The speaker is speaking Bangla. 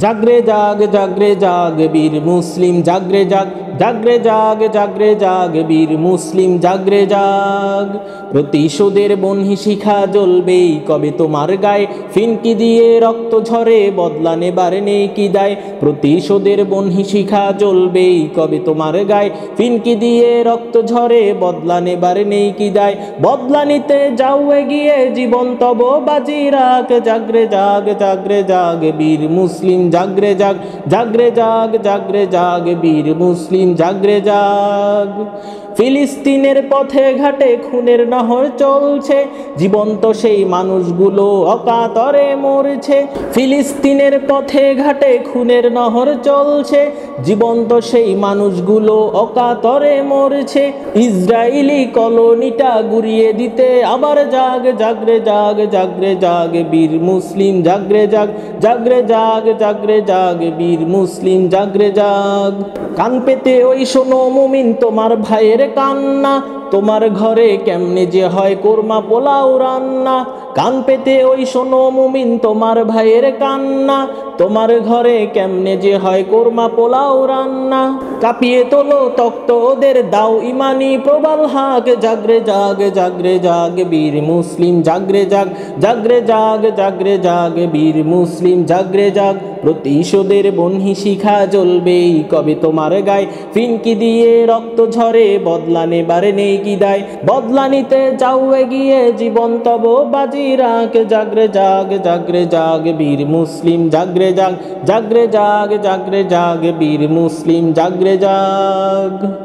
জাগরে জাগ জাগরে জাগ বীর মুসলিম জাগরে জাগ জাগরে জাগ জাগরে জাগ বীর মুসলিম জাগরে জাগ। প্রতিশোধের বহ্নি শিখা জ্বলবেই কবে তোমার গায়ে, ফিনকি দিয়ে রক্ত ঝরে বদলা নেবার নেই কি দায়। প্রতিশোধের বহ্নি শিখা জ্বলবেই কবে তোমার গায়ে, ফিনকি দিয়ে রক্ত ঝরে বদলা নেবার নেই কি দায়। বদলা নিতে যাও এগিয়ে জীবন তব বাজি রাখ, জাগরে জাগ জাগরে জাগ বীর মুসলিম জাগরে জাগ জাগরে জাগ জাগরে জাগ বীর মুসলিম জাগরে জাগ। ফিলিস্তিনের পথে ঘাটে খুনের নহর চলছে, জীবন্ত সেই মানুষগুলো অকাতরে মরছে। ফিলিস্তিনের পথে ঘাটে খুনের নহর চলছে, জীবন্ত সেই মানুষগুলো অকাতরে মরছে। ইসরায়েলি কলোনিটা গুড়িয়ে দিতে আবার জাগ জাগরে জাগ জাগরে জাগ বীর মুসলিম জাগরে জাগ জাগরে জাগ জাগরে জাগ বীর মুসলিম জাগরে জাগ। কান পেতে ওই শোনো মুমিন তোমার ভাইয়ের কান্না, তোমার ঘরে কেমনে যে হয় কোরমা পোলাও রান্না। কান পেতে ওই শোনো মুমিন তোমার ভাইয়ের কান্না, তোমার ঘরে কেমনে যে হয় কোরমা পোলাও রান্না। কাঁপিয়ে তোলো তক্ত ওদের দাও ইমানি প্রবাল হাক, জাগরে জাগ জাগরে জাগ বীর মুসলিম জাগরে জাগ জাগরে জাগ জাগরে জাগ বীর মুসলিম জাগরে জাগ। প্রতিশোধের বহ্নি শিখা জ্বলবেই কবে তোমার গায়ে, ফিনকি দিয়ে রক্ত ঝরে বদলা নেবার নেই কি দায়। বদলা নিতে যাও এগিয়ে জীবন তব বাজি রাখ, জাগরে জাগ জাগরে জাগ বীর মুসলিম জাগরে জাগ জাগরে জাগ জাগরে জাগ বীর মুসলিম জাগরে জাগ।